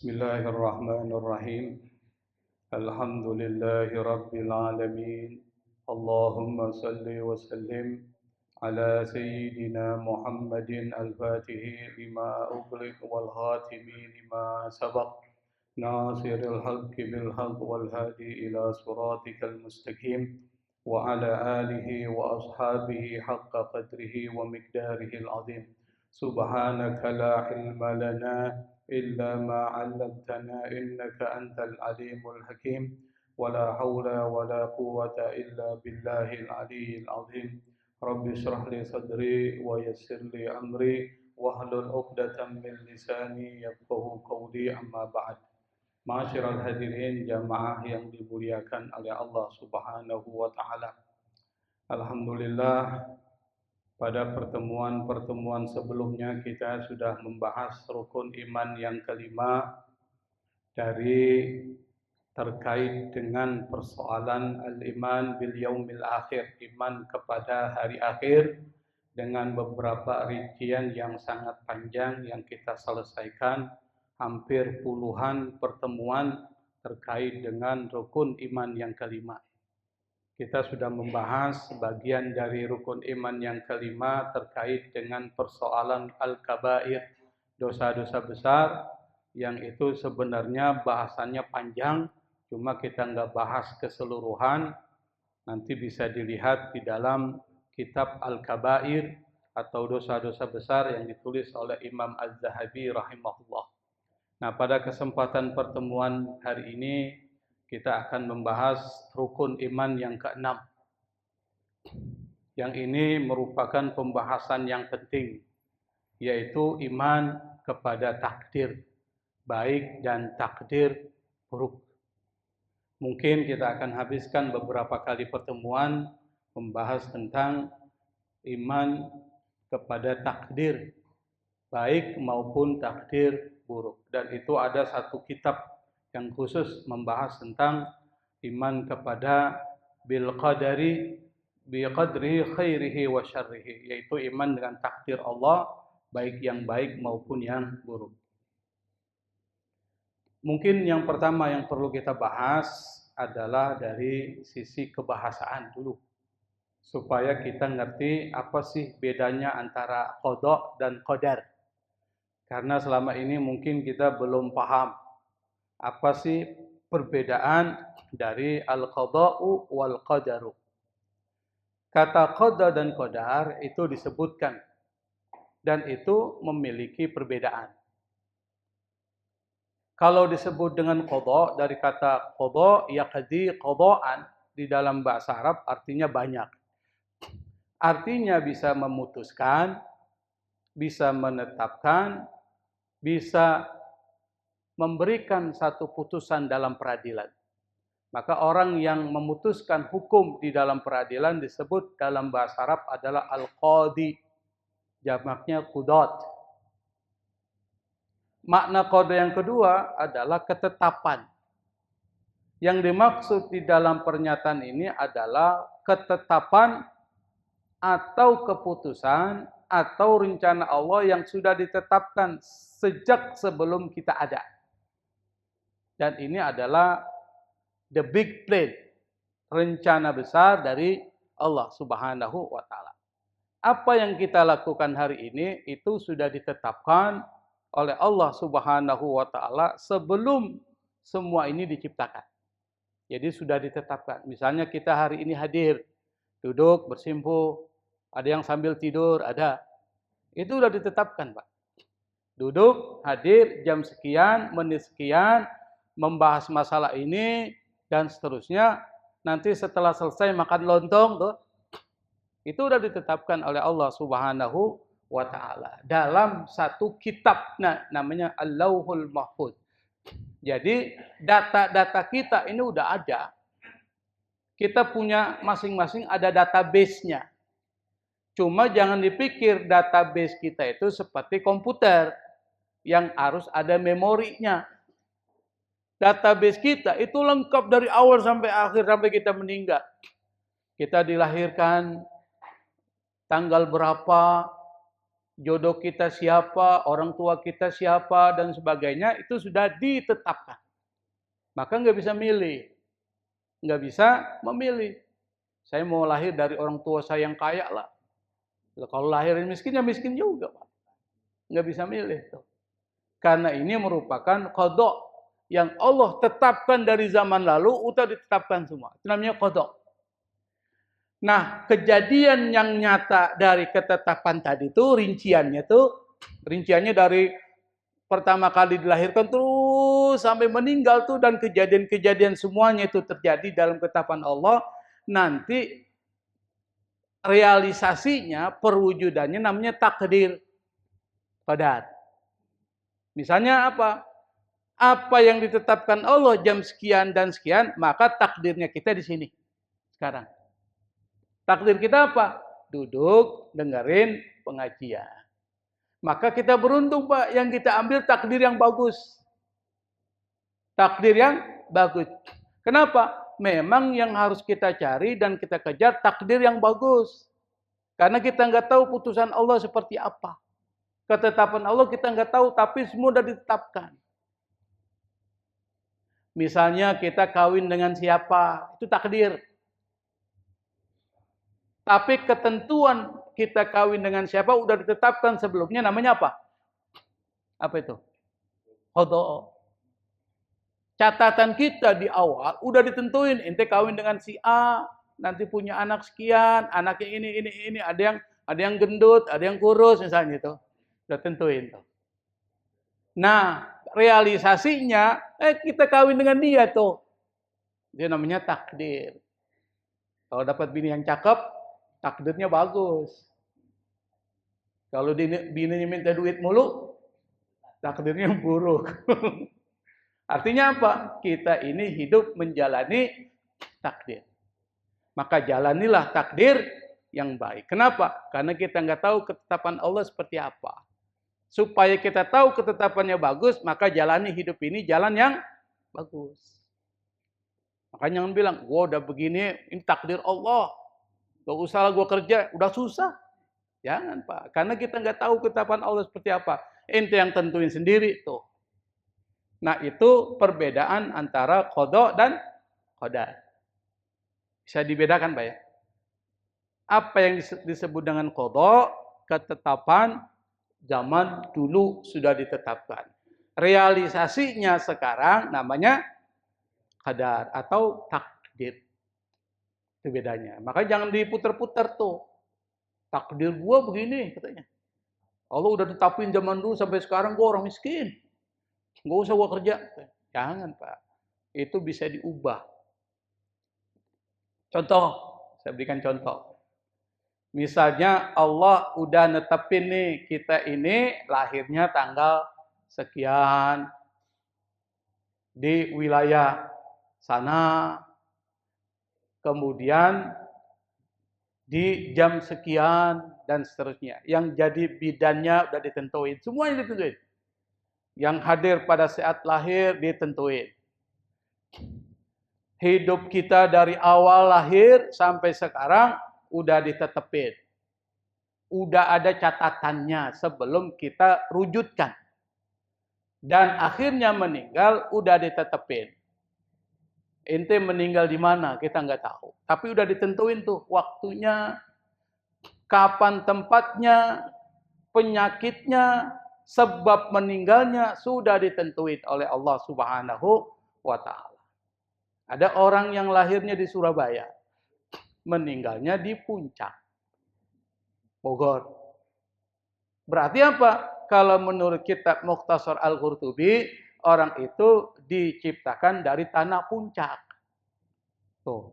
Bismillahirrahmanirrahim. Alhamdulillahi rabbil alamin. Allahumma salli wa sallim ala sayyidina Muhammadin al-Fatihi lima ughliq wal khatimi lima sabaq. Nasiril haqqi bil haqq wal hadi ila siratikal mustaqim wa ala alihi wa ashabihi haqqa qadrihi wa miqdarihi al-azim. Subhanaka la ilma lana إلا ما علمتنا إنك أنت العليم الحكيم ولا حول ولا قوة إلا بالله العلي العظيم رب اشرح لي صدري ويسر لي أمري واحلل عقدة من لساني يفقهوا قولي أما بعد. Ma'asyiral hadirin jamaah yang dimuliakan oleh Allah Subhanahu wa taala. Alhamdulillah, pada pertemuan-pertemuan sebelumnya kita sudah membahas rukun iman yang kelima dari terkait dengan persoalan al-iman bil yaumil akhir, iman kepada hari akhir, dengan beberapa rincian yang sangat panjang yang kita selesaikan, hampir puluhan pertemuan terkait dengan rukun iman yang kelima. Kita sudah membahas sebagian dari rukun iman yang kelima terkait dengan persoalan al-kabair, dosa-dosa besar, yang itu sebenarnya bahasannya panjang, cuma kita nggak bahas keseluruhan. Nanti bisa dilihat di dalam kitab al-kabair atau dosa-dosa besar yang ditulis oleh Imam Az-Zahabi rahimahullah. Nah, pada kesempatan pertemuan hari ini kita akan membahas rukun iman yang keenam. Yang ini merupakan pembahasan yang penting, yaitu iman kepada takdir baik dan takdir buruk. Mungkin kita akan habiskan beberapa kali pertemuan membahas tentang iman kepada takdir baik maupun takdir buruk. Dan itu ada satu kitab yang khusus membahas tentang iman kepada bil qadari bi qadri khairihi wa syarrihi, yaitu iman dengan takdir Allah baik yang baik maupun yang buruk. Mungkin yang pertama yang perlu kita bahas adalah dari sisi kebahasaan dulu, supaya kita ngerti apa sih bedanya antara qada dan qadar. Karena selama ini mungkin kita belum paham apa sih perbedaan dari al-qada'u wal qadaru. Kata qada dan qadar itu disebutkan, dan itu memiliki perbedaan. Kalau disebut dengan qada, dari kata qada yaqdi qada'an, di dalam bahasa Arab artinya banyak. Artinya bisa memutuskan, bisa menetapkan, bisa memberikan satu putusan dalam peradilan. Maka orang yang memutuskan hukum di dalam peradilan disebut dalam bahasa Arab adalah al-qadi. Jamaknya qudat. Makna qada yang kedua adalah ketetapan. Yang dimaksud di dalam pernyataan ini adalah ketetapan atau keputusan atau rencana Allah yang sudah ditetapkan sejak sebelum kita ada. Dan ini adalah the big plan, rencana besar dari Allah Subhanahu wa taala. Apa yang kita lakukan hari ini itu sudah ditetapkan oleh Allah Subhanahu wa taala sebelum semua ini diciptakan. Jadi sudah ditetapkan. Misalnya kita hari ini hadir, duduk bersimpuh, ada yang sambil tidur, ada. Itu sudah ditetapkan, Pak. Duduk, hadir jam sekian, menit sekian, membahas masalah ini dan seterusnya. Nanti setelah selesai makan lontong tuh, itu sudah ditetapkan oleh Allah Subhanahu wa taala dalam satu kitab, namanya Al-Lauhul Mahfuz. Jadi data-data kita ini udah ada. Kita punya masing-masing ada database-nya. Cuma jangan dipikir database kita itu seperti komputer yang harus ada memorinya. Database kita itu lengkap dari awal sampai akhir, sampai kita meninggal. Kita dilahirkan tanggal berapa, jodoh kita siapa, orang tua kita siapa, dan sebagainya, itu sudah ditetapkan. Maka nggak bisa milih. Nggak bisa memilih. Saya mau lahir dari orang tua saya yang kaya lah. Kalau lahir miskin, ya miskin juga, Pak. Nggak bisa milih. Tuh. Karena ini merupakan qada yang Allah tetapkan dari zaman lalu, udah ditetapkan semua. Itu namanya qada. Nah, kejadian yang nyata dari ketetapan tadi itu rinciannya dari pertama kali dilahirkan terus sampai meninggal tuh, dan kejadian-kejadian semuanya itu terjadi dalam ketetapan Allah. Nanti realisasinya, perwujudannya namanya takdir, qadar. Misalnya apa? Apa yang ditetapkan Allah jam sekian dan sekian, maka takdirnya kita di sini sekarang. Takdir kita apa? Duduk, dengerin pengajian. Maka kita beruntung, Pak, yang kita ambil takdir yang bagus. Takdir yang bagus. Kenapa? Memang yang harus kita cari dan kita kejar takdir yang bagus. Karena kita nggak tahu putusan Allah seperti apa. Ketetapan Allah kita nggak tahu, tapi semua sudah ditetapkan. Misalnya kita kawin dengan siapa, itu takdir. Tapi ketentuan kita kawin dengan siapa udah ditetapkan sebelumnya, namanya apa? Apa itu? Qada. Catatan kita di awal udah ditentuin, ente kawin dengan si A, nanti punya anak sekian, anaknya ini, ada yang gendut, ada yang kurus misalnya itu. Udah tentuin tuh. Nah, realisasinya kita kawin dengan dia tuh. Dia namanya takdir. Kalau dapat bini yang cakep, takdirnya bagus. Kalau bininya minta duit mulu, takdirnya buruk. Artinya apa? Kita ini hidup menjalani takdir. Maka jalanilah takdir yang baik. Kenapa? Karena kita nggak tahu ketetapan Allah seperti apa. Supaya kita tahu ketetapannya bagus, maka jalani hidup ini jalan yang bagus. Makanya jangan bilang, gua udah begini, ini takdir Allah. Gak usah lah gue kerja, udah susah. Jangan, Pak. Karena kita nggak tahu ketetapan Allah seperti apa. Ente yang tentuin sendiri tuh. Nah, itu perbedaan antara qada dan qadar. Bisa dibedakan, Pak ya? Apa yang disebut dengan qada? Ketetapan zaman dulu sudah ditetapkan. Realisasinya sekarang namanya qadar atau takdir. Itu bedanya. Makanya jangan diputer-puter tuh. Takdir gua begini katanya. Allah udah tetapin zaman dulu sampai sekarang gua orang miskin. Nggak usah gua kerja. Jangan, Pak. Itu bisa diubah. Contoh, saya berikan contoh. Misalnya Allah udah netepin nih, kita ini lahirnya tanggal sekian di wilayah sana. Kemudian di jam sekian dan seterusnya. Yang jadi bidannya udah ditentuin. Semuanya ditentuin. Yang hadir pada saat lahir ditentuin. Hidup kita dari awal lahir sampai sekarang udah ditetepin. Udah ada catatannya sebelum kita rujutkan. Dan akhirnya meninggal udah ditetepin. Ente meninggal di mana kita nggak tahu, tapi udah ditentuin tuh waktunya, kapan tempatnya, penyakitnya, sebab meninggalnya sudah ditentuin oleh Allah Subhanahu wa Ta'ala. Ada orang yang lahirnya di Surabaya, meninggalnya di Puncak, Bogor. Berarti apa? Kalau menurut kitab Mukhtasar Al-Qurtubi, orang itu diciptakan dari tanah Puncak. Tuh.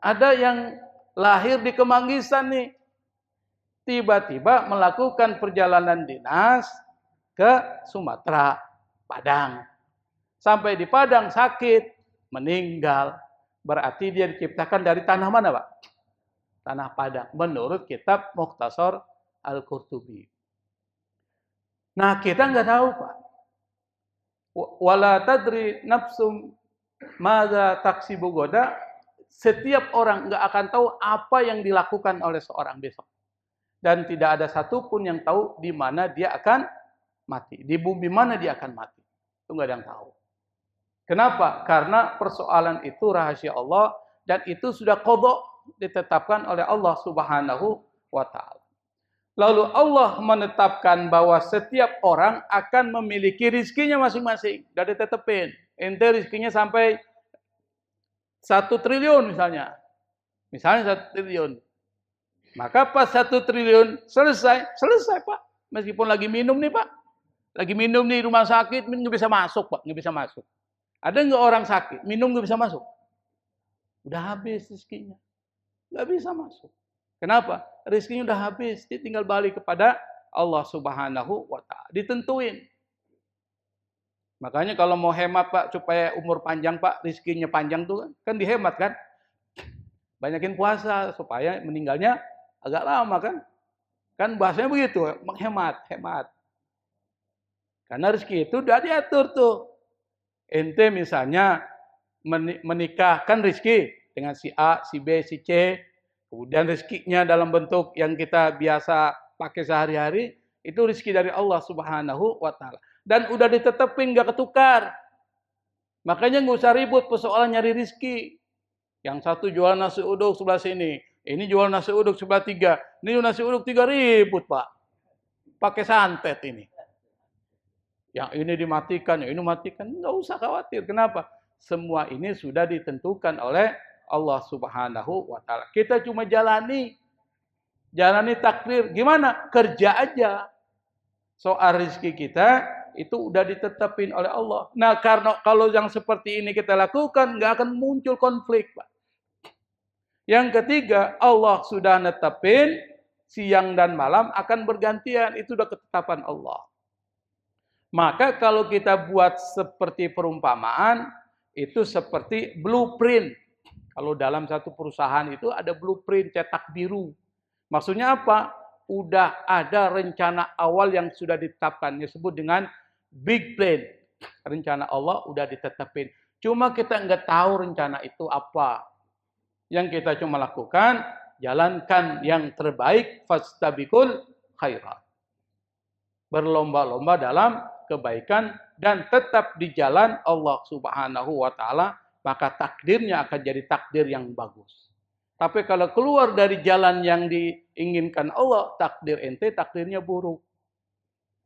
Ada yang lahir di Kemanggisan nih. Tiba-tiba melakukan perjalanan dinas ke Sumatera, Padang. Sampai di Padang sakit, meninggal. Berarti dia diciptakan dari tanah mana, Pak? Tanah Padang. Menurut kitab Mukhtasar Al-Qurtubi. Nah, kita nggak tahu, Pak. Wala tadri nafsum madza taksibu goda. Setiap orang nggak akan tahu apa yang dilakukan oleh seorang besok. Dan tidak ada satupun yang tahu di mana dia akan mati. Di bumi mana dia akan mati. Itu nggak ada yang tahu. Kenapa? Karena persoalan itu rahasia Allah dan itu sudah qadha ditetapkan oleh Allah Subhanahu wa taala. Lalu Allah menetapkan bahwa setiap orang akan memiliki rizkinya masing-masing. Sudah ditetapin. Ente rizkinya sampai 1 triliun misalnya. Misalnya 1 triliun. Maka pas 1 triliun selesai Pak. Meskipun lagi minum nih Pak. Lagi minum nih rumah sakit, nggak bisa masuk Pak, nggak bisa masuk. Ada nggak orang sakit, minum nggak bisa masuk? Udah habis rezekinya. Nggak bisa masuk. Kenapa? Rezekinya udah habis, dia tinggal balik kepada Allah Subhanahu wa taala. Ditentuin. Makanya kalau mau hemat Pak supaya umur panjang Pak, rezekinya panjang tuh kan dihemat kan? Banyakin puasa supaya meninggalnya agak lama kan? Kan bahasanya begitu, menghemat, hemat. Karena rezeki itu udah diatur tuh. Ente misalnya menikahkan rezeki dengan si A, si B, si C, kemudian rezekinya dalam bentuk yang kita biasa pakai sehari-hari, itu rezeki dari Allah Subhanahu wa taala. Dan udah ditetepin nggak ketukar. Makanya nggak usah ribut persoalan nyari rezeki. Yang satu jual nasi uduk sebelah sini, ini jual nasi uduk sebelah 3. Ini nasi uduk 3 ribut Pak. Pakai santet ini. Yang ini dimatikan, yang ini matikan. Nggak usah khawatir. Kenapa? Semua ini sudah ditentukan oleh Allah Subhanahu wa taala. Kita cuma jalani takdir. Gimana? Kerja aja. Soal rezeki kita itu udah ditetapin oleh Allah. Nah, karena kalau yang seperti ini kita lakukan, nggak akan muncul konflik, Pak. Yang ketiga, Allah sudah netapin siang dan malam akan bergantian. Itu udah ketetapan Allah. Maka kalau kita buat seperti perumpamaan, itu seperti blueprint. Kalau dalam satu perusahaan itu ada blueprint cetak biru. Maksudnya apa? Udah ada rencana awal yang sudah ditetapkan. Disebut dengan big plan. Rencana Allah udah ditetapin. Cuma kita nggak tahu rencana itu apa. Yang kita cuma lakukan, jalankan yang terbaik, fastabiqul khairat. Berlomba-lomba dalam kebaikan dan tetap di jalan Allah Subhanahu wa taala, maka takdirnya akan jadi takdir yang bagus. Tapi kalau keluar dari jalan yang diinginkan Allah, takdir ente takdirnya buruk.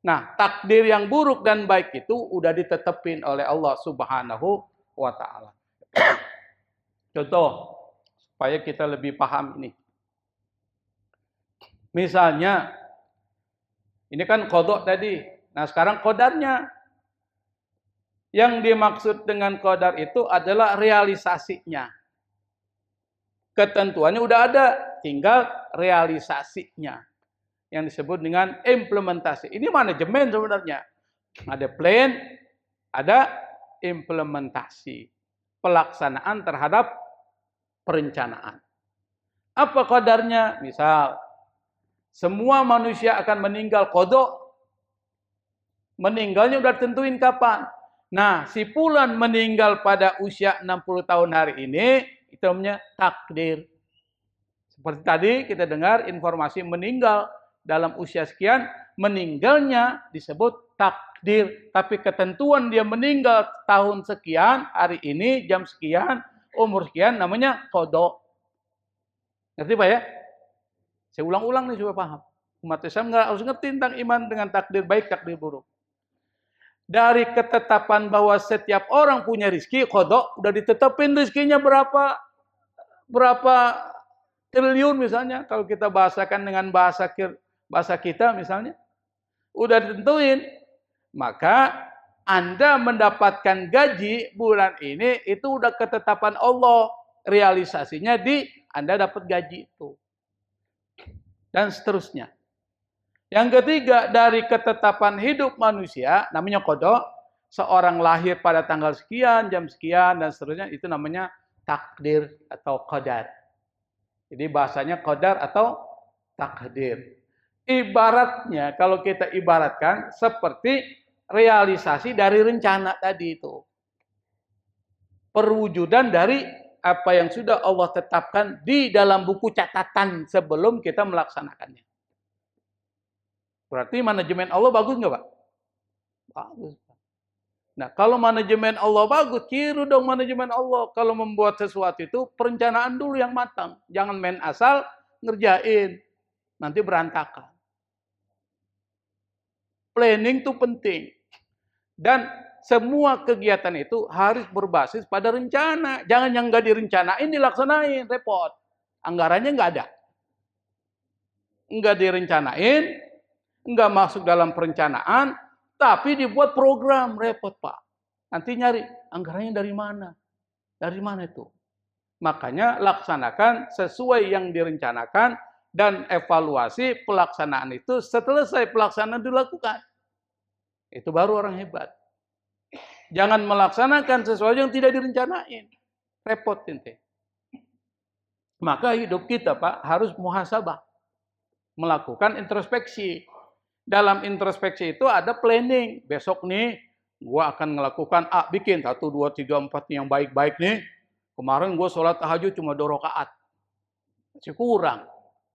Nah, takdir yang buruk dan baik itu udah ditetapin oleh Allah Subhanahu wa taala. Contoh supaya kita lebih paham ini. Misalnya ini kan qadha tadi. Nah, sekarang qadarnya. Yang dimaksud dengan qadar itu adalah realisasinya. Ketentuannya udah ada, tinggal realisasinya. Yang disebut dengan implementasi. Ini manajemen sebenarnya. Ada plan, ada implementasi. Pelaksanaan terhadap perencanaan. Apa qadarnya? Misal, semua manusia akan meninggal qadha. Meninggalnya udah tentuin kapan. Nah, si fulan meninggal pada usia 60 tahun hari ini, itu namanya takdir. Seperti tadi kita dengar informasi meninggal dalam usia sekian, meninggalnya disebut takdir. Tapi ketentuan dia meninggal tahun sekian, hari ini, jam sekian, umur sekian, namanya qadha. Ngerti Pak ya? Saya ulang-ulang nih supaya paham. Umat Islam harus ngerti tentang iman dengan takdir baik, takdir buruk. Dari ketetapan bahwa setiap orang punya rezeki, qadha, udah ditetapin rezekinya berapa triliun misalnya, kalau kita bahasakan dengan bahasa kita misalnya, udah ditentuin. Maka Anda mendapatkan gaji bulan ini, itu udah ketetapan Allah. Realisasinya di Anda dapat gaji itu. Dan seterusnya. Yang ketiga, dari ketetapan hidup manusia, namanya qadha, seorang lahir pada tanggal sekian, jam sekian, dan seterusnya, itu namanya takdir atau qadar. Jadi bahasanya qadar atau takdir. Ibaratnya, kalau kita ibaratkan, seperti realisasi dari rencana tadi itu. Perwujudan dari apa yang sudah Allah tetapkan di dalam buku catatan sebelum kita melaksanakannya. Berarti manajemen Allah bagus nggak, Pak? Bagus. Nah, kalau manajemen Allah bagus, tiru dong manajemen Allah. Kalau membuat sesuatu itu, perencanaan dulu yang matang. Jangan main asal, ngerjain. Nanti berantakan. Planning itu penting. Dan semua kegiatan itu harus berbasis pada rencana. Jangan yang nggak direncanain, dilaksanain. Repot. Anggarannya nggak ada. Nggak direncanain, nggak masuk dalam perencanaan, tapi dibuat program, repot Pak. Nanti nyari, anggarannya dari mana? Dari mana itu? Makanya laksanakan sesuai yang direncanakan dan evaluasi pelaksanaan itu setelah pelaksanaan dilakukan. Itu baru orang hebat. Jangan melaksanakan sesuatu yang tidak direncanain. Repot ente. Maka hidup kita Pak harus muhasabah. Melakukan introspeksi. Dalam introspeksi itu ada planning. Besok nih, gua akan melakukan bikin 1, 2, 3, 4 yang baik-baik nih. Kemarin gua sholat tahajud cuma 2 rakaat. Masih kurang.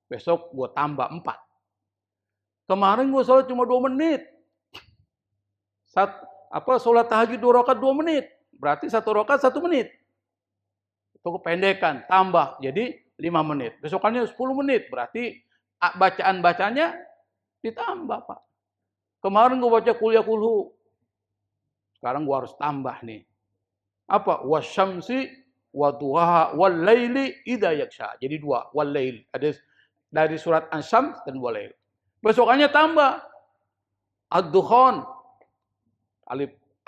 Besok gua tambah 4. Kemarin gua sholat cuma 2 menit. Sholat tahajud 2 rakaat 2 menit. Berarti 1 rakaat 1 menit. Itu kependekan, tambah. Jadi 5 menit. Besokannya 10 menit. Berarti bacaan-bacanya ditambah, Pak. Kemarin gue baca kuliah kulhu. Sekarang gue harus tambah nih. Apa? Wasyamsi waduhaha wal laili idza yaksha. Jadi 2, wal lail. Ada dari surat An-Syams dan wal lail. Besokannya tambah. Ad-Dukhan.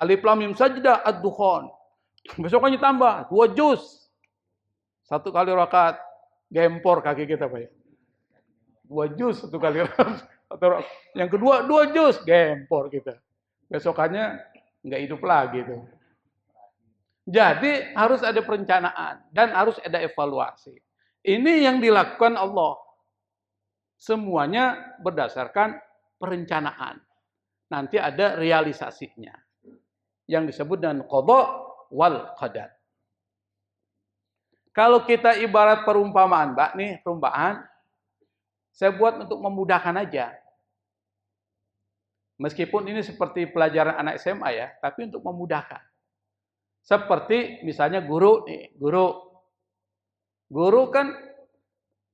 Alif lam mim sajdah ad-Dukhan. Besokannya tambah 2 juz. 1 kali rakaat. Gempor kaki kita, Pak. 2 juz 1 kali rakaat. Yang kedua 2 juz, gempor kita. Besokannya nggak hidup lagi tuh. Jadi harus ada perencanaan dan harus ada evaluasi. Ini yang dilakukan Allah. Semuanya berdasarkan perencanaan. Nanti ada realisasinya. Yang disebut dengan qada wal qadar. Kalau kita ibarat perumpamaan, Mbak, nih perumpamaan. Saya buat untuk memudahkan aja. Meskipun ini seperti pelajaran anak SMA ya, tapi untuk memudahkan. Seperti misalnya guru nih, guru kan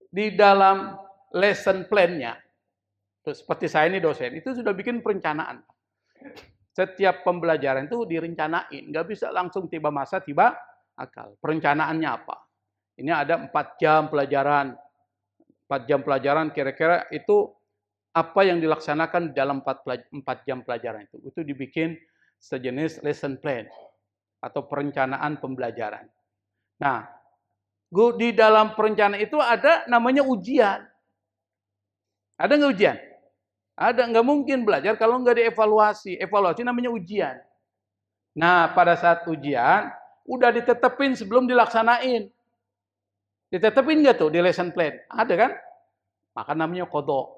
di dalam lesson plan-nya, seperti saya ini dosen, itu sudah bikin perencanaan. Setiap pembelajaran itu direncanain, nggak bisa langsung tiba masa tiba akal. Perencanaannya apa? Ini ada 4 jam pelajaran. 4 jam pelajaran kira-kira itu apa yang dilaksanakan dalam 4 jam pelajaran itu. Itu dibikin sejenis lesson plan atau perencanaan pembelajaran. Nah, di dalam perencanaan itu ada namanya ujian. Ada nggak ujian? Ada, nggak mungkin belajar kalau nggak dievaluasi. Evaluasi namanya ujian. Nah, pada saat ujian, udah ditetepin sebelum dilaksanain. Ditetepin nggak tuh di lesson plan? Ada kan? Maka namanya qada.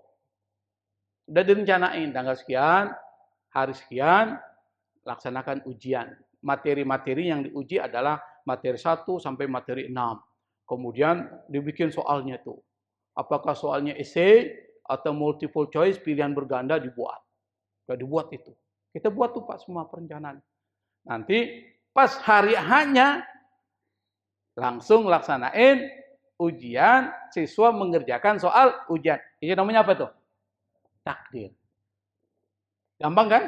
Udah direncanain tanggal sekian, hari sekian, laksanakan ujian. Materi-materi yang diuji adalah materi 1 sampai materi 6. Kemudian dibikin soalnya tuh. Apakah soalnya esai atau multiple choice, pilihan berganda dibuat. Gak dibuat itu. Kita buat tuh Pak semua perencanaan. Nanti pas hari hanya langsung laksanain ujian, siswa mengerjakan soal ujian. Ini namanya apa tuh? Takdir. Gampang kan?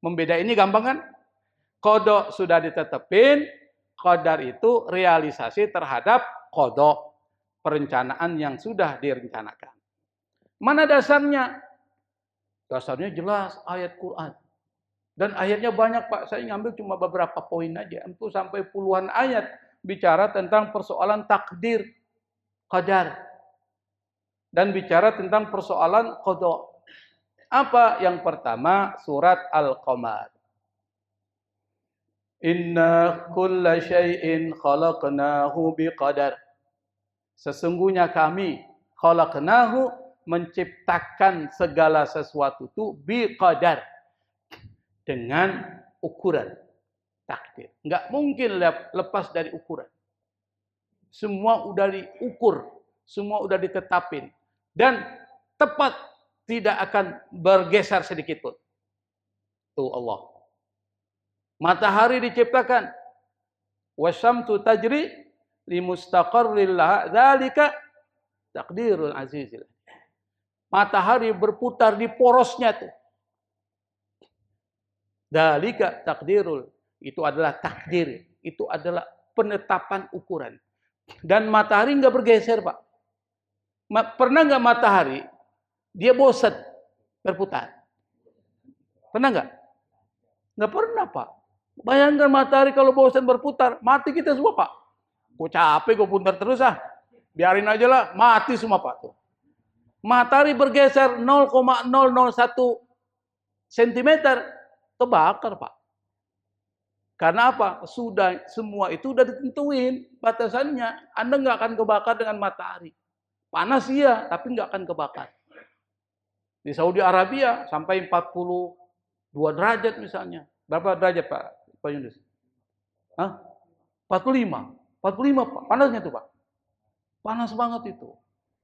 Membedainnya gampang kan? Qada sudah ditetepin, qadar itu realisasi terhadap qada, perencanaan yang sudah direncanakan. Mana dasarnya? Dasarnya jelas ayat Quran. Dan ayatnya banyak Pak, saya ngambil cuma beberapa poin aja. Itu sampai puluhan ayat bicara tentang persoalan takdir, qadar. Dan bicara tentang persoalan qada. Apa? Yang pertama surat Al-Qamar. Inna kulla syai'in khalaqnahu biqadar. Sesungguhnya kami khalaqnahu menciptakan segala sesuatu itu biqadar. Dengan ukuran takdir. Enggak mungkin lepas dari ukuran. Semua udah diukur, semua udah ditetapin dan tepat tidak akan bergeser sedikit pun. Tuh Allah. Matahari diciptakan. Wasyamsu tajri limustaqarril laha. Dzalika taqdirul azizil. Matahari berputar di porosnya tuh. Dzalika taqdirul. Itu adalah takdir. Itu adalah penetapan ukuran. Dan matahari nggak bergeser, Pak. Pernah nggak matahari dia bosan berputar? Pernah nggak? Nggak pernah, Pak. Bayangkan matahari kalau bosan berputar, mati kita semua, Pak. Gue capek, gue putar terus ah. Biarin aja lah, mati semua, Pak. Tuh. Matahari bergeser 0,001 cm, kebakar, Pak. Karena apa? Sudah, semua itu udah ditentuin batasannya. Anda nggak akan kebakar dengan matahari. Panas iya, tapi nggak akan kebakar. Di Saudi Arabia sampai 42 derajat misalnya. Berapa derajat Pak Yunus? Hah? 45. 45 Pak. Panasnya tuh Pak. Panas banget itu.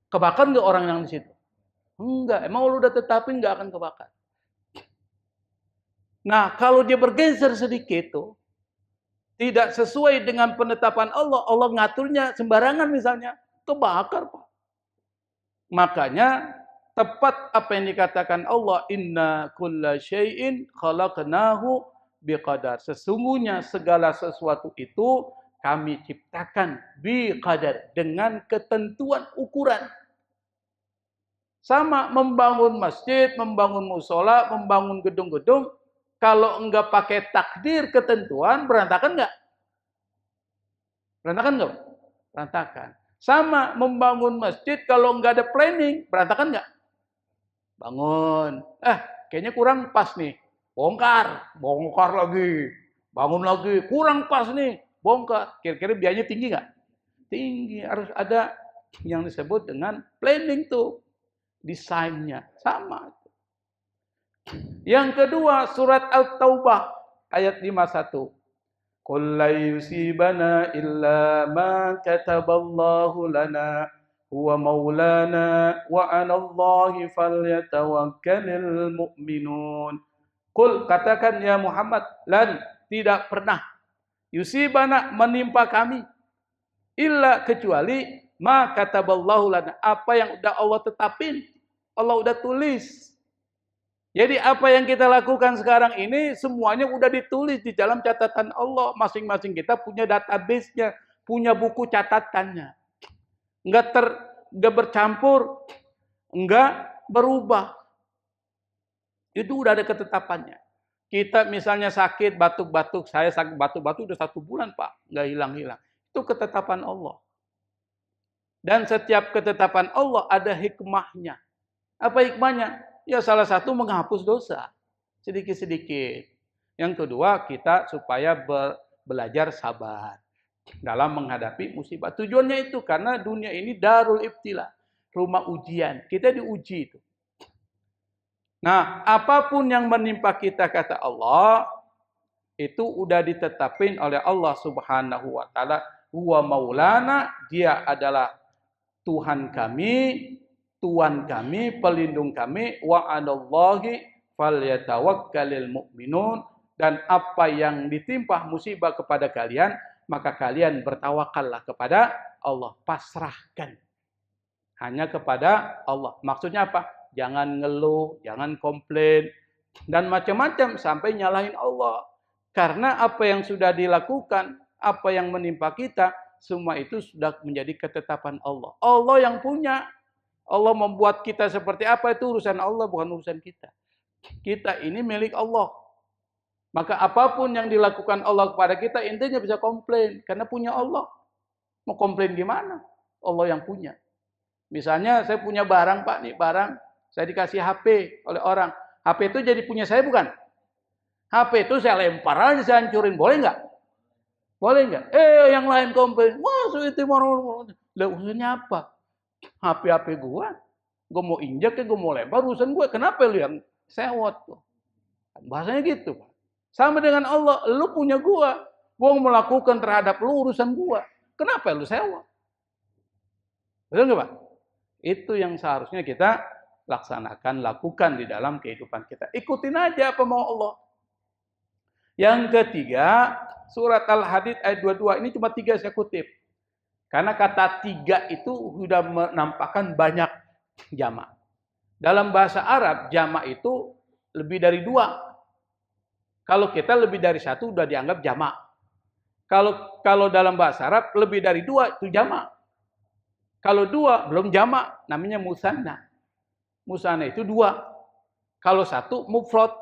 Kebakar nggak orang yang di situ? Enggak. Emang lu udah tetapin nggak akan kebakar. Nah, kalau dia bergeser sedikit tuh, tidak sesuai dengan penetapan Allah, Allah ngaturnya sembarangan misalnya, kebakar Pak. Makanya tepat apa yang dikatakan Allah, inna kulla syai'in khalaqnahu biqadar. Sesungguhnya segala sesuatu itu kami ciptakan biqadar, dengan ketentuan ukuran. Sama membangun masjid, membangun musola, membangun gedung-gedung, kalau enggak pakai takdir ketentuan, berantakan enggak? Berantakan enggak? Berantakan. Sama membangun masjid, kalau enggak ada planning, berantakan enggak? Bangun. Kayaknya kurang pas nih. Bongkar. Bongkar lagi. Bangun lagi. Kurang pas nih. Bongkar. Kira-kira biayanya tinggi nggak? Tinggi. Harus ada yang disebut dengan planning tuh. Desainnya. Sama. Yang kedua, surat At-Taubah. Ayat 51. Qul la yusibana illa ma kataballahu lana. Huwa maulana wa 'alallahi falyatawakkalul mu'minun. Qul, katakan ya Muhammad, lan, tidak pernah yusibana, menimpa kami, illa, kecuali ma kataballahu lana, apa yang udah Allah tetapin, Allah udah tulis. Jadi apa yang kita lakukan sekarang ini semuanya udah ditulis di dalam catatan Allah. Masing-masing kita punya database-nya, punya buku catatannya. Enggak bercampur, enggak berubah. Itu udah ada ketetapannya. Kita misalnya sakit, batuk-batuk, saya sakit batuk-batuk udah 1 bulan Pak, enggak hilang-hilang. Itu ketetapan Allah. Dan setiap ketetapan Allah ada hikmahnya. Apa hikmahnya? Ya salah satu menghapus dosa, sedikit-sedikit. Yang kedua, kita supaya belajar sabar dalam menghadapi musibah. Tujuannya itu karena dunia ini darul ibtila, rumah ujian. Kita diuji itu. Nah, apapun yang menimpa kita, kata Allah, itu udah ditetapin oleh Allah Subhanahu wa taala. Huwa maulana, dia adalah Tuhan kami, Tuhan kami, pelindung kami, wa 'alallahi falyatawakkalul mu'minun, dan apa yang ditimpa musibah kepada kalian, maka kalian bertawakallah kepada Allah, pasrahkan hanya kepada Allah. Maksudnya apa? Jangan ngeluh, jangan komplain dan macam-macam sampai nyalahin Allah. Karena apa yang sudah dilakukan, apa yang menimpa kita, semua itu sudah menjadi ketetapan Allah. Allah yang punya. Allah membuat kita seperti apa, itu urusan Allah, bukan urusan kita. Kita ini milik Allah. Maka apapun yang dilakukan Allah kepada kita, intinya bisa komplain. Karena punya Allah. Mau komplain gimana? Allah yang punya. Misalnya saya punya barang Pak, nih barang. Saya dikasih HP oleh orang. HP itu jadi punya saya bukan? HP itu saya lempar aja, saya hancurin. Boleh nggak? Boleh nggak? Yang lain komplain. Wah, itu mau. Lah urusannya apa? HP gua mau injak, gua mau lempar, urusan gua. Kenapa lu yang sewot? Bahasanya gitu, Pak. Sama dengan Allah, lu punya gua mau melakukan terhadap lu urusan gua. Kenapa lu sewot? Betul nggak, Pak? Itu yang seharusnya kita laksanakan, lakukan di dalam kehidupan kita. Ikutin aja apa mau Allah. Yang ketiga, surat Al-Hadid ayat 22, ini cuma 3 saya kutip. Karena kata 3 itu sudah menampakkan banyak jamak. Dalam bahasa Arab, jamak itu lebih dari 2. Kalau kita lebih dari 1 sudah dianggap jamak. Kalau dalam bahasa Arab, lebih dari 2 itu jamak. Kalau 2 belum jamak, namanya musanna. Musanna itu 2. Kalau 1 mufrad.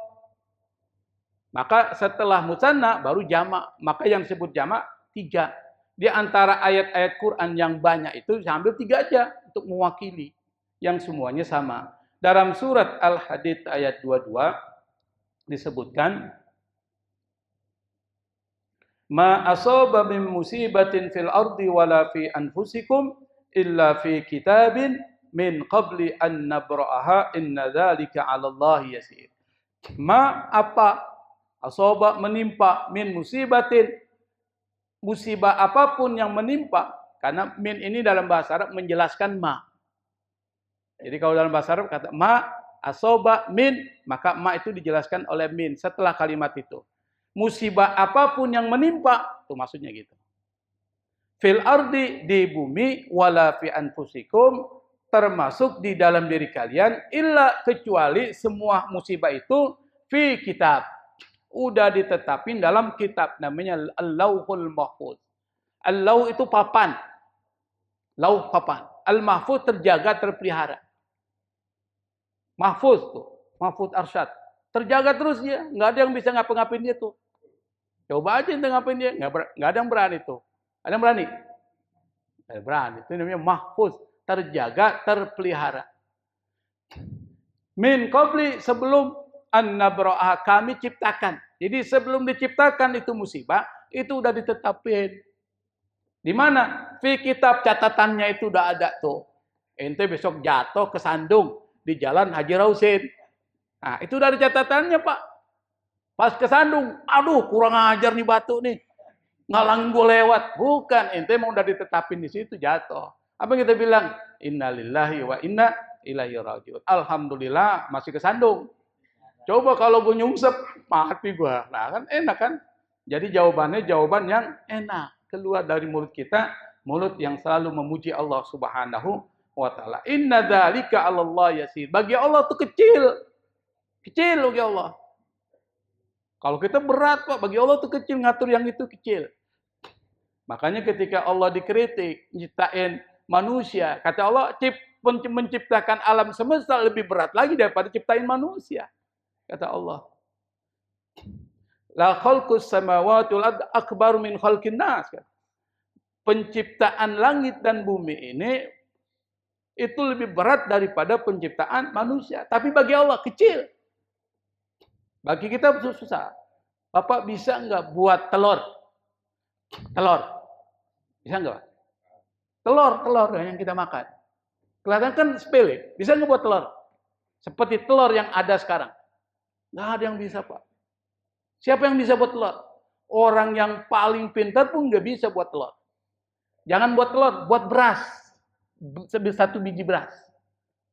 Maka setelah musanna baru jamak. Maka yang disebut jamak 3. Di antara ayat-ayat Quran yang banyak itu saya ambil 3 aja untuk mewakili yang semuanya sama. Dalam surat Al-Hadid ayat 22 disebutkan ma asaba min musibatin fil ardi wala fi anfusikum illa fi kitabin min qabli an nabra'aha inna dzalika 'ala Allah yasir. Ma apa asaba menimpa min musibatin, musibah apapun yang menimpa, karena min ini dalam bahasa Arab menjelaskan ma. Jadi kalau dalam bahasa Arab kata ma asaba min, maka ma itu dijelaskan oleh min setelah kalimat itu. Musibah apapun yang menimpa, itu maksudnya gitu. Fil ardi, di bumi, wala fi anfusikum, termasuk di dalam diri kalian, illa kecuali semua musibah itu fi kitab. Udah ditetapin dalam kitab, namanya Al-Lauhul Mahfuz. Al-Lauh itu papan. Lauh papan. Al-Mahfuz terjaga, terpelihara. Mahfuz tuh, Mahfuz Arsyad. Terjaga terus dia, nggak ada yang bisa ngapa-ngapain dia tuh. Coba aja ente ngapain dia, nggak ada yang berani tuh. Ada yang berani? Nggak berani. Itu namanya Mahfuz, terjaga, terpelihara. Min qabli, sebelum an-nabra'ah, kami ciptakan. Jadi sebelum diciptakan itu musibah, itu udah ditetapin. Di mana? Fi kitab, catatannya itu udah ada tuh. Ente besok jatuh kesandung di jalan Haji Rausin. Nah, itu dari catatannya, Pak. Pas kesandung, aduh kurang ajar nih batu nih. Ngalangin gue lewat. Bukan, ente mau udah ditetapin di situ jatuh. Apa yang kita bilang? Innalillahi wa inna ilaihi rajiun. Alhamdulillah masih kesandung. Coba kalau gue nyungsep, mati gue. Nah kan enak kan? Jadi jawabannya jawaban yang enak. Keluar dari mulut kita, mulut yang selalu memuji Allah Subhanahu wa ta'ala. Inna dzalika 'ala Allah yasir. Bagi Allah itu kecil. Kecil bagi Allah. Kalau kita berat, Pak. Bagi Allah itu kecil, ngatur yang itu kecil. Makanya ketika Allah dikritik, nyiptain manusia, kata Allah, menciptakan alam semesta lebih berat lagi daripada ciptain manusia. Kata Allah. La khalqus samawati wal ard akbar min khalqin nas. Penciptaan langit dan bumi ini itu lebih berat daripada penciptaan manusia. Tapi bagi Allah kecil. Bagi kita susah. Bapak bisa nggak buat telur? Telur. Bisa nggak? Telur yang kita makan. Kelihatan kan sepele. Bisa nggak buat telur? Seperti telur yang ada sekarang. Nggak ada yang bisa, Pak. Siapa yang bisa buat telur? Orang yang paling pintar pun nggak bisa buat telur. Jangan buat telur, buat beras. Satu biji beras.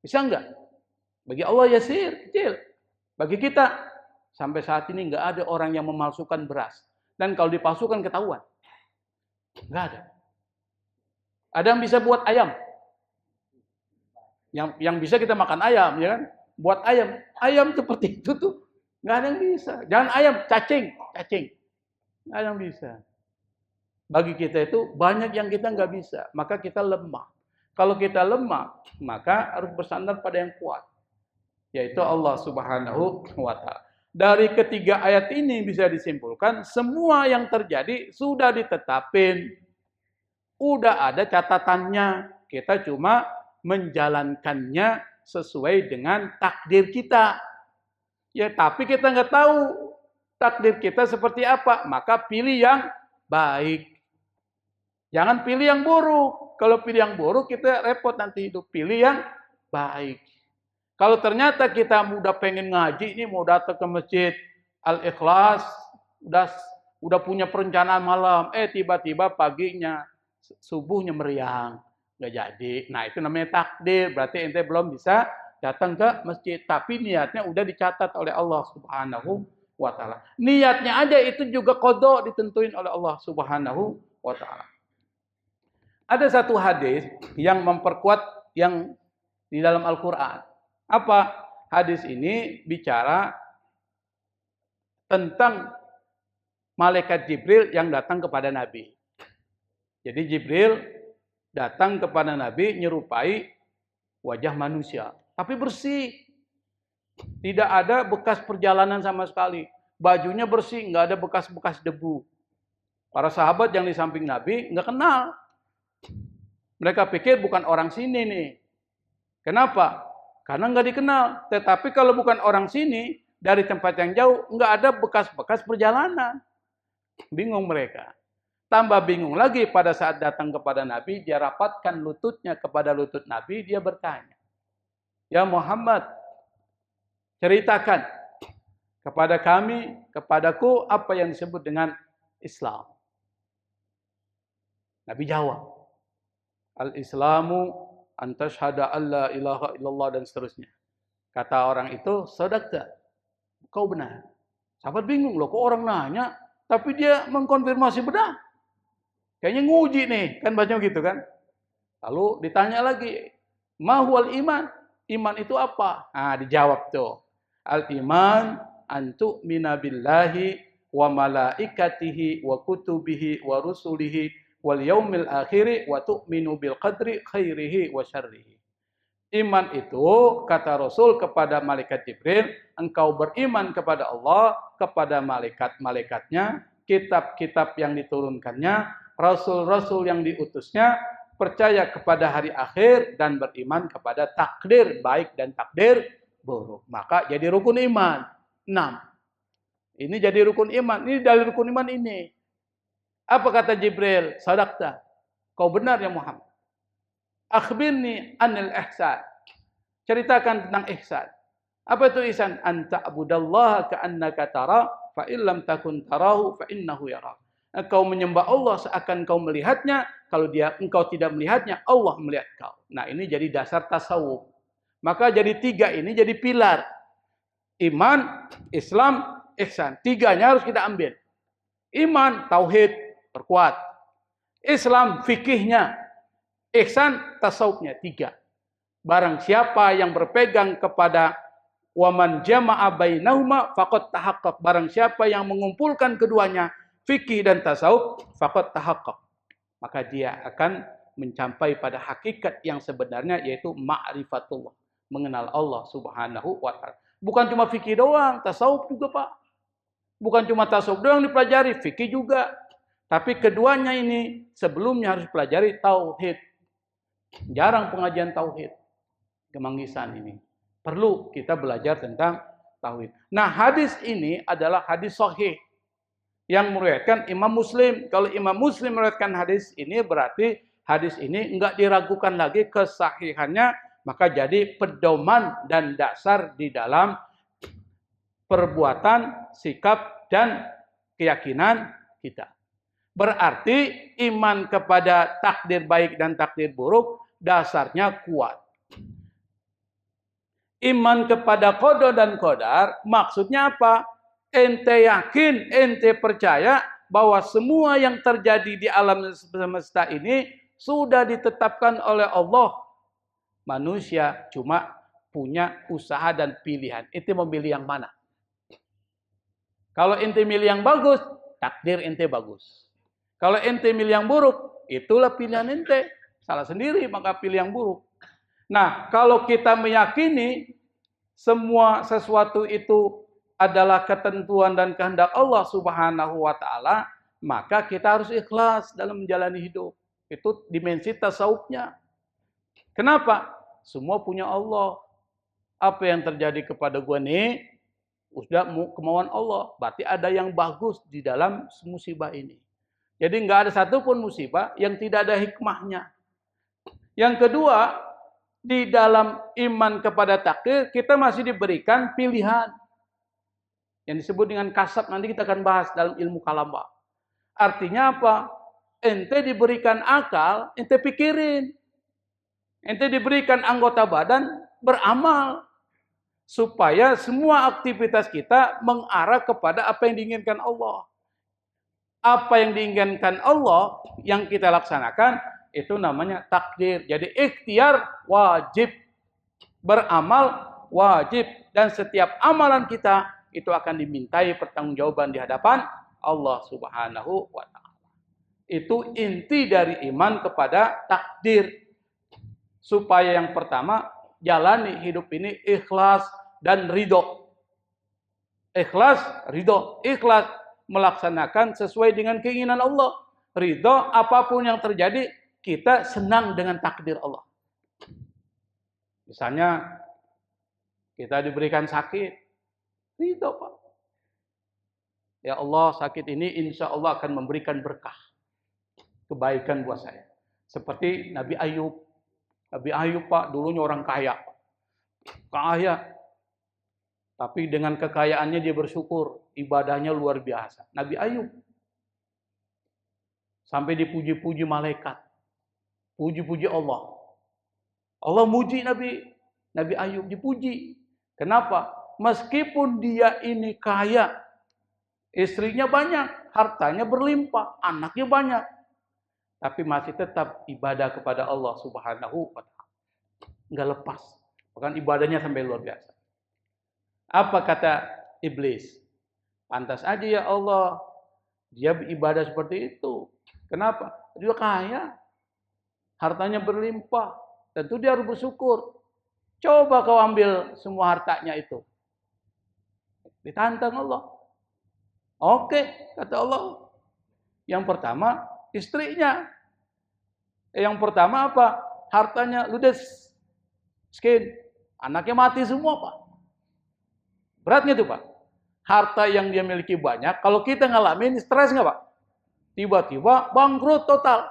Bisa nggak? Bagi Allah yasir, kecil. Bagi kita, sampai saat ini nggak ada orang yang memalsukan beras. Dan kalau dipalsukan ketahuan. Nggak ada. Ada yang bisa buat ayam. Yang bisa kita makan ayam, ya kan? Buat ayam. Ayam seperti itu tuh. Nggak ada yang bisa. Jangan ayam, cacing. Nggak ada yang bisa. Bagi kita itu banyak yang kita nggak bisa. Maka kita lemah. Kalau kita lemah, maka harus bersandar pada yang kuat. Yaitu Allah Subhanahu wa ta'ala. Dari ketiga ayat ini bisa disimpulkan, semua yang terjadi sudah ditetapin. Udah ada catatannya. Kita cuma menjalankannya sesuai dengan takdir kita. Ya, tapi kita nggak tahu takdir kita seperti apa. Maka pilih yang baik. Jangan pilih yang buruk. Kalau pilih yang buruk, kita repot nanti hidup. Pilih yang baik. Kalau ternyata kita udah pengen ngaji, ini mau datang ke masjid Al-Ikhlas, udah punya perencanaan malam, tiba-tiba paginya, subuhnya meriang. Nggak jadi. Nah, itu namanya takdir. Berarti ente belum bisa datang ke masjid, tapi niatnya udah dicatat oleh Allah Subhanahu wa taala. Niatnya aja itu juga qada ditentuin oleh Allah Subhanahu wa taala. Ada satu hadis yang memperkuat yang di dalam Al-Qur'an. Apa? Hadis ini bicara tentang malaikat Jibril yang datang kepada Nabi. Jadi Jibril datang kepada Nabi nyerupai wajah manusia, tapi bersih. Tidak ada bekas perjalanan sama sekali. Bajunya bersih, nggak ada bekas-bekas debu. Para sahabat yang di samping Nabi nggak kenal. Mereka pikir bukan orang sini nih. Kenapa? Karena nggak dikenal. Tetapi kalau bukan orang sini, dari tempat yang jauh, nggak ada bekas-bekas perjalanan. Bingung mereka. Tambah bingung lagi pada saat datang kepada Nabi, dia rapatkan lututnya kepada lutut Nabi, dia bertanya, "Ya Muhammad, ceritakan kepada kami, kepadaku, apa yang disebut dengan Islam." Nabi jawab, "Al-Islamu an tashhada alla ilaha illallah," dan seterusnya. Kata orang itu, "Sadaqta, kau benar." Sahabat bingung, loh kok orang nanya, tapi dia mengkonfirmasi benar. Kayaknya nguji nih, kan baca gitu kan. Lalu ditanya lagi, "Ma huwal iman?" Iman itu apa? Nah, dijawab tuh. Al-iman an tu'mina billahi wa malaikatihi wa kutubihi wa rusulihi wal yaumil akhiri wa tu'minu bil qadri khairihi wa syarrihi. Iman itu, kata Rasul kepada malaikat Jibril, engkau beriman kepada Allah, kepada malaikat-malaikatnya, kitab-kitab yang diturunkannya, rasul-rasul yang diutusnya, percaya kepada hari akhir, dan beriman kepada takdir baik dan takdir buruk. Maka jadi rukun iman. 6. Ini jadi rukun iman. Ini dari rukun iman ini. Apa kata Jibril? Sadaqta. Kau benar ya Muhammad. Akhbirni anil ihsan. Ceritakan tentang ihsan. Apa itu ihsan? An ta'budallaha ka'annaka tara fa illam takun tarahu fa innahu yarak. Engkau menyembah Allah seakan kau melihatnya, kalau engkau tidak melihatnya, Allah melihat kau. Nah, ini jadi dasar tasawuf. Maka jadi 3 ini jadi pilar. Iman, Islam, ihsan. 3-nya harus kita ambil. Iman, tauhid, perkuat. Islam, fikihnya. Ihsan, tasawufnya. 3. Barang siapa yang berpegang kepada waman jama'a bainahuma faqad tahaqqaq. Barang siapa yang mengumpulkan keduanya, fikih dan tasawuf, faqad tahaqqaq. Maka dia akan mencapai pada hakikat yang sebenarnya, yaitu ma'rifatullah. Mengenal Allah Subhanahu wa ta'ala. Bukan cuma fikih doang, tasawuf juga Pak. Bukan cuma tasawuf doang dipelajari, fikih juga. Tapi keduanya ini sebelumnya harus pelajari tauhid. Jarang pengajian tauhid. Kemanggisan ini. Perlu kita belajar tentang tauhid. Nah, hadis ini adalah hadis sahih yang meriwayatkan Imam Muslim. Kalau Imam Muslim meriwayatkan hadis ini, berarti hadis ini enggak diragukan lagi kesahihannya, maka jadi pedoman dan dasar di dalam perbuatan, sikap, dan keyakinan kita. Berarti iman kepada takdir baik dan takdir buruk dasarnya kuat. Iman kepada qada dan qadar maksudnya apa? Ente yakin, ente percaya bahwa semua yang terjadi di alam semesta ini sudah ditetapkan oleh Allah. Manusia cuma punya usaha dan pilihan. Ente memilih yang mana? Kalau ente milih yang bagus, takdir ente bagus. Kalau ente milih yang buruk, itulah pilihan ente. Salah sendiri maka pilih yang buruk. Nah, kalau kita meyakini semua sesuatu itu adalah ketentuan dan kehendak Allah Subhanahu wa ta'ala, maka kita harus ikhlas dalam menjalani hidup. Itu dimensi tasawufnya. Kenapa? Semua punya Allah. Apa yang terjadi kepada gua nih, sudah kemauan Allah. Berarti ada yang bagus di dalam musibah ini. Jadi nggak ada satupun musibah yang tidak ada hikmahnya. Yang kedua, di dalam iman kepada takdir, kita masih diberikan pilihan. Yang disebut dengan kasab, nanti kita akan bahas dalam ilmu kalam. Artinya apa? Ente diberikan akal, ente pikirin. Ente diberikan anggota badan, beramal. Supaya semua aktivitas kita mengarah kepada apa yang diinginkan Allah. Apa yang diinginkan Allah yang kita laksanakan itu namanya takdir. Jadi ikhtiar wajib, beramal wajib, dan setiap amalan kita itu akan dimintai pertanggungjawaban di hadapan Allah Subhanahu wa taala. Itu inti dari iman kepada takdir. Supaya yang pertama, jalani hidup ini ikhlas dan ridho. Ikhlas, ridho. Ikhlas melaksanakan sesuai dengan keinginan Allah. Ridho, apapun yang terjadi, kita senang dengan takdir Allah. Misalnya, kita diberikan sakit. Ridho, Pak. Ya Allah, sakit ini insya Allah akan memberikan berkah. Kebaikan buat saya. Seperti Nabi Ayub. Nabi Ayub, Pak, dulunya orang kaya. Kaya. Tapi dengan kekayaannya dia bersyukur. Ibadahnya luar biasa. Nabi Ayub. Sampai dipuji-puji malaikat. Puji-puji Allah. Allah muji Nabi Ayub. Dipuji. Kenapa? Meskipun dia ini kaya. Istrinya banyak. Hartanya berlimpah. Anaknya banyak. Tapi masih tetap ibadah kepada Allah Subhanahu wa ta'ala. Enggak lepas. Bahkan ibadahnya sampai luar biasa. Apa kata iblis? Pantas aja ya Allah. Dia beribadah seperti itu. Kenapa? Dia kaya. Hartanya berlimpah. Tentu dia harus bersyukur. Coba kau ambil semua hartanya itu. Ditantang Allah. Oke, kata Allah. Yang pertama, istrinya. Yang pertama apa? Hartanya ludes. Miskin. Anaknya mati semua, Pak. Beratnya tuh, Pak. Harta yang dia miliki banyak. Kalau kita ngalamin, stres nggak, Pak? Tiba-tiba bangkrut total.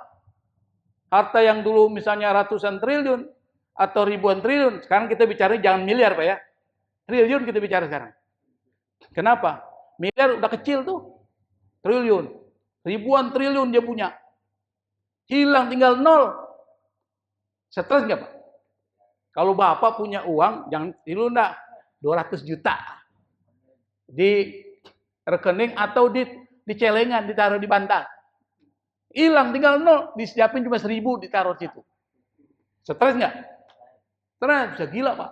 Harta yang dulu misalnya ratusan triliun atau ribuan triliun. Sekarang kita bicara jangan miliar, Pak ya. Triliun kita bicara sekarang. Kenapa? Miliar udah kecil tuh. Triliun. Ribuan triliun dia punya. Hilang tinggal 0. Stres nggak, Pak? Kalau Bapak punya uang, jangan tilu enggak. 200 juta. Di rekening atau di celengan, ditaruh di bantal. Hilang tinggal 0. Disiapin cuma 1.000 ditaruh situ. Stres nggak? Stres. Bisa gila, Pak.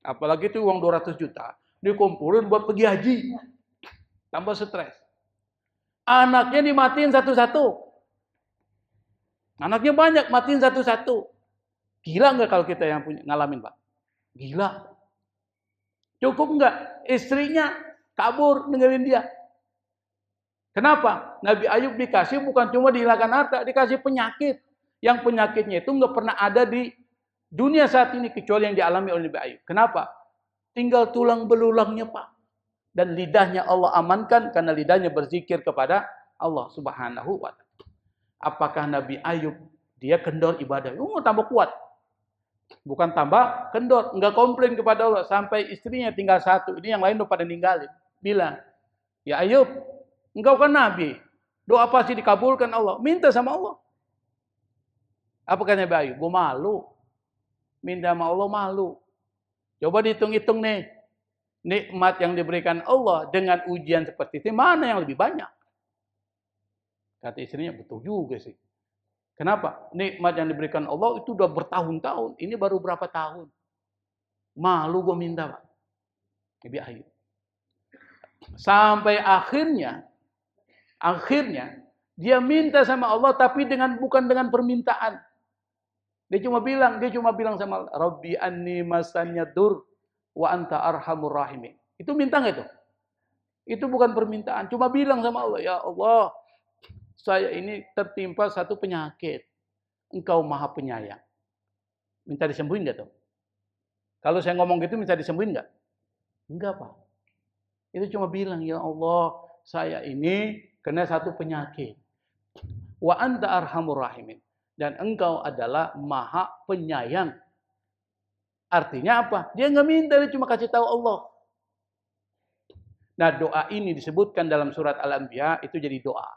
Apalagi itu uang 200 juta. Dikumpulin buat pergi haji. Tambah stres. Anaknya dimatiin satu-satu. Anaknya banyak, matiin satu-satu. Gila nggak kalau kita yang punya ngalamin, Pak? Gila. Cukup nggak? Istrinya kabur ninggalin dia. Kenapa? Nabi Ayub dikasih bukan cuma dihilangkan harta, dikasih penyakit. Yang penyakitnya itu nggak pernah ada di dunia saat ini kecuali yang dialami oleh Nabi Ayub. Kenapa? Tinggal tulang belulangnya, Pak. Dan lidahnya Allah amankan karena lidahnya berzikir kepada Allah Subhanahu wa ta'ala. Apakah Nabi Ayub dia kendor ibadah? Tambah kuat. Bukan tambah kendor, enggak komplain kepada Allah sampai istrinya tinggal satu. Ini yang lain udah pada ninggalin. Bilang, "Ya Ayub, engkau kan nabi. Doa pasti dikabulkan Allah. Minta sama Allah." Apa kata Nabi Ayub? Gue malu. Minta sama Allah malu. Coba dihitung-hitung nih. Nikmat yang diberikan Allah dengan ujian seperti itu, mana yang lebih banyak? Kata istrinya, betul juga sih. Kenapa? Nikmat yang diberikan Allah itu udah bertahun-tahun. Ini baru berapa tahun. Malu gue minta, Pak. Nabi Ayub. Sampai akhirnya dia minta sama Allah tapi bukan dengan permintaan. Dia cuma bilang sama Allah, Rabbi anni masanya dur wa anta arhamur rahimin. Itu minta nggak itu? Itu bukan permintaan. Cuma bilang sama Allah, ya Allah, saya ini tertimpa satu penyakit. Engkau maha penyayang. Minta disembuhin nggak tuh? Kalau saya ngomong gitu minta disembuhin nggak? Enggak, Pak. Itu cuma bilang, ya Allah, saya ini kena satu penyakit. Wa anta arhamur rahimin. Dan engkau adalah maha penyayang. Artinya apa? Dia nggak minta, dia cuma kasih tahu Allah. Nah, doa ini disebutkan dalam surat Al-Anbiya, itu jadi doa.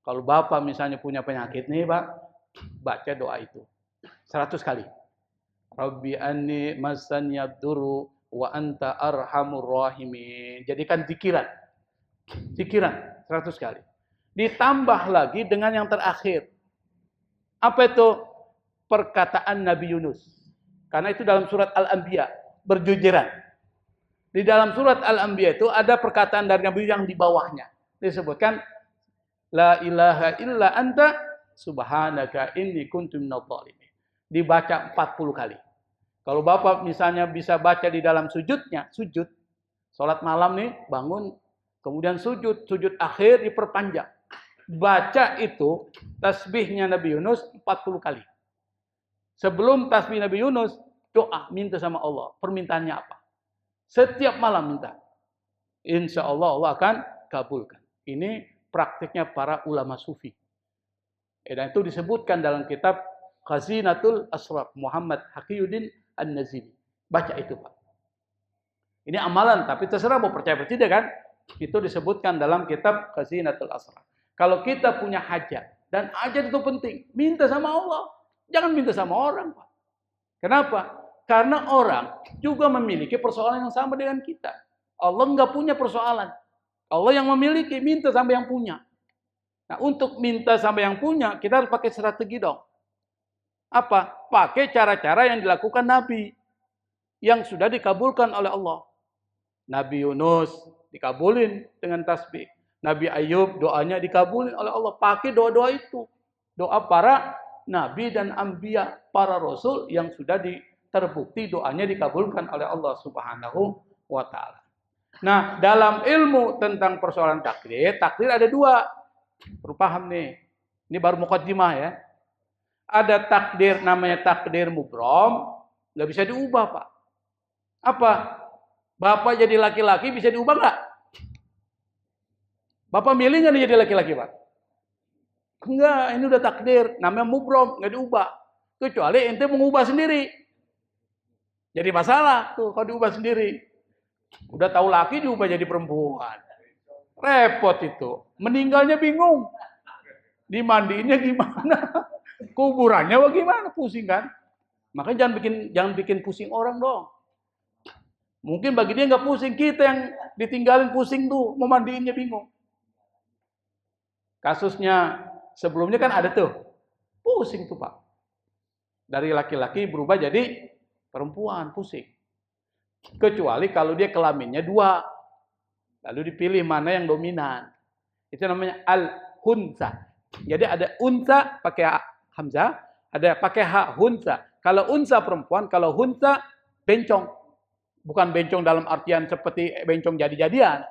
Kalau Bapak misalnya punya penyakit nih, Pak, baca doa itu 100 kali. Rabbi anni massanya duru wa anta arhamur rahimin. Jadikan zikiran. Zikiran 100 kali. Ditambah lagi dengan yang terakhir. Apa itu? Perkataan Nabi Yunus. Karena itu dalam surat Al-Anbiya, berjujuran. Di dalam surat Al-Anbiya itu ada perkataan dari Nabi yang di bawahnya. Disebutkan la ilaha illa anta subhanaka inni kuntu minadh dhalimin. Dibaca 40 kali. Kalau Bapak misalnya bisa baca di dalam sujudnya, sujud, sholat malam nih, bangun, kemudian sujud akhir diperpanjang. Baca itu, tasbihnya Nabi Yunus 40 kali. Sebelum tasbih Nabi Yunus, doa, minta sama Allah. Permintaannya apa? Setiap malam minta. Insya Allah Allah akan kabulkan. Ini praktiknya para ulama sufi. Dan itu disebutkan dalam kitab Khazinatul Asrar Muhammad Haqiyuddin An-Nazili. Baca itu, Pak. Ini amalan, tapi terserah mau percaya atau tidak kan? Itu disebutkan dalam kitab Khazinatul Asrar. Kalau kita punya hajat, dan hajat itu penting, minta sama Allah. Jangan minta sama orang, Pak. Kenapa? Karena orang juga memiliki persoalan yang sama dengan kita. Allah nggak punya persoalan. Allah yang memiliki, minta sama yang punya. Nah, untuk minta sama yang punya, kita harus pakai strategi dong. Apa? Pakai cara-cara yang dilakukan Nabi. Yang sudah dikabulkan oleh Allah. Nabi Yunus dikabulin dengan tasbih. Nabi Ayub doanya dikabulin oleh Allah. Pakai doa-doa itu. Doa para Nabi dan Anbiya. Para Rasul yang sudah terbukti doanya dikabulkan oleh Allah Subhanahu wa Ta'ala. Nah, dalam ilmu tentang persoalan takdir ada dua. Perlu paham nih. Ini baru muqaddimah ya. Ada takdir namanya takdir mubrom, nggak bisa diubah, Pak. Apa? Bapak jadi laki-laki bisa diubah nggak? Bapak milih nggak jadi laki-laki, Pak? Enggak, ini udah takdir, namanya mubrom, nggak diubah. Kecuali ente mengubah sendiri. Jadi masalah tuh kalau diubah sendiri. Udah tahu laki diubah jadi perempuan. Repot itu. Meninggalnya bingung. Dimandiinnya gimana? Kuburannya bagaimana? Pusing kan? Makanya jangan bikin pusing orang dong. Mungkin bagi dia nggak pusing, kita yang ditinggalin pusing tuh, mau mandiinnya bingung. Kasusnya sebelumnya kan ada tuh, pusing tuh Pak. Dari laki-laki berubah jadi perempuan, pusing. Kecuali kalau dia kelaminnya dua, lalu dipilih mana yang dominan. Itu namanya al-hunsa. Jadi ada unsa pakai hamzah, ada pakai ha hunsa. Kalau unsa perempuan, kalau hunsa bencong. Bukan bencong dalam artian seperti bencong jadi-jadian.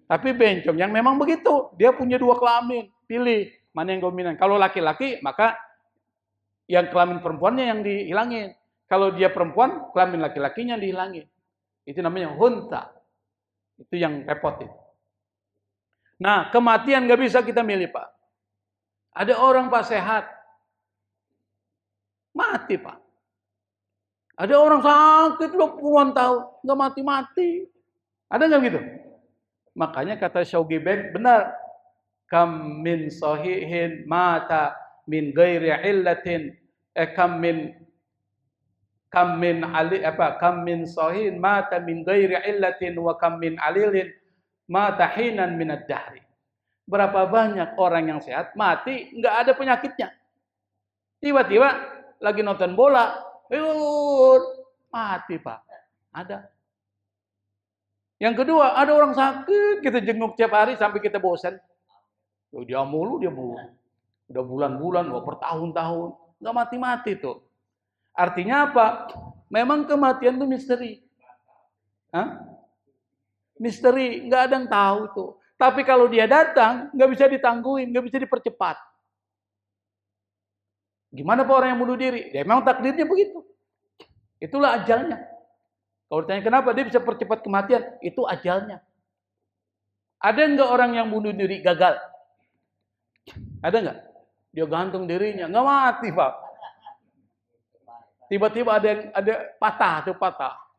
Tapi bencong yang memang begitu. Dia punya dua kelamin. Pilih mana yang dominan. Kalau laki-laki, maka yang kelamin perempuannya yang dihilangin. Kalau dia perempuan, kelamin laki-lakinya yang dihilangin. Itu namanya hunsa. Itu yang repot itu. Nah, kematian nggak bisa kita milih, Pak. Ada orang Pak sehat, mati Pak. Ada orang sakit 20-an tahun, nggak mati-mati. Ada nggak gitu? Makanya kata Syaugi Ben benar. Kam min sahihin mata min ghairi illatin. Kam min sahihin mata min ghairi illatin wa kam min alilin mata hinan min ad-dahri. Berapa banyak orang yang sehat mati nggak ada penyakitnya. Tiba-tiba lagi nonton bola, mati Pak. Ada. Yang kedua, ada orang sakit, kita jenguk tiap hari sampai kita bosan. Dia mulu. Udah bulan-bulan, bertahun-tahun, nggak mati-mati tuh. Artinya apa? Memang kematian itu misteri. Hah? Misteri, nggak ada yang tahu tuh. Tapi kalau dia datang, nggak bisa ditangguhin, nggak bisa dipercepat. Gimana Pak orang yang bunuh diri? Ya memang takdirnya begitu. Itulah ajalnya. Kalau ditanya kenapa dia bisa percepat kematian, itu ajalnya. Ada nggak orang yang bunuh diri gagal? Ada nggak? Dia gantung dirinya, nggak mati Pak. Tiba-tiba ada patah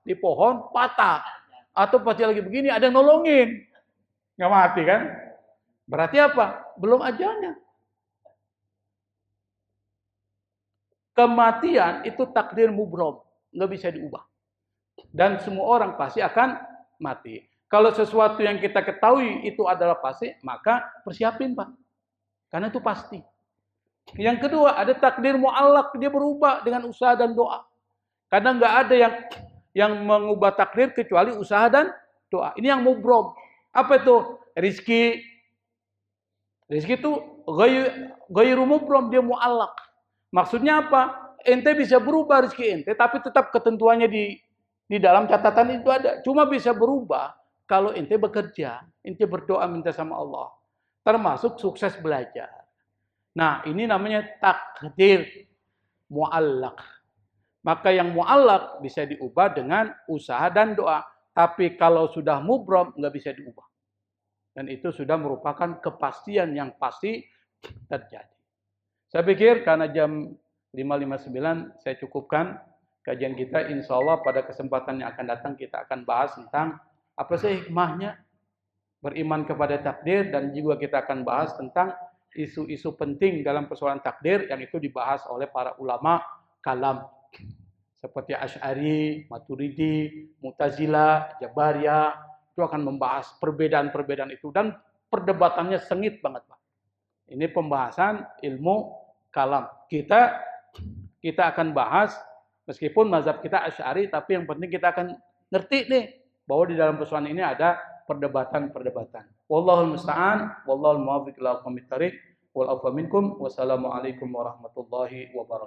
di pohon patah, atau pasti lagi begini ada yang nolongin. Nggak mati kan? Berarti apa? Belum ajalnya. Kematian itu takdir mubrom. nggak bisa diubah. Dan semua orang pasti akan mati. Kalau sesuatu yang kita ketahui itu adalah pasti, maka persiapin Pak. Karena itu pasti. Yang kedua, ada takdir mu'allaq, dia berubah dengan usaha dan doa. Karena nggak ada yang mengubah takdir kecuali usaha dan doa. Ini yang mubrom. Apa itu? Rizki. Rizki itu ghairu mubrom, dia mu'allaq. Maksudnya apa? Ente bisa berubah rezeki ente, tapi tetap ketentuannya di dalam catatan itu ada. Cuma bisa berubah kalau ente bekerja, ente berdoa minta sama Allah. Termasuk sukses belajar. Nah, ini namanya takdir mu'allaq. Maka yang mu'allaq bisa diubah dengan usaha dan doa. Tapi kalau sudah mubrom, nggak bisa diubah. Dan itu sudah merupakan kepastian yang pasti terjadi. Saya pikir karena jam 5.59 saya cukupkan kajian kita. Insya Allah pada kesempatan yang akan datang kita akan bahas tentang apa sih hikmahnya beriman kepada takdir, dan juga kita akan bahas tentang isu-isu penting dalam persoalan takdir yang itu dibahas oleh para ulama kalam seperti Asy'ari, Maturidi, Mu'tazilah, Jabariyah. Itu akan membahas perbedaan-perbedaan itu, dan perdebatannya sengit banget Pak. Ini pembahasan ilmu kalam. Kita akan bahas meskipun mazhab kita Asy'ari, tapi yang penting kita akan ngerti nih bahwa di dalam persoalan ini ada perdebatan-perdebatan. Wallahul musta'an, wallahul muwaffiq ila aqwamit thariq, wal afwa minkum. Wassalamualaikum warahmatullahi wabarakatuh.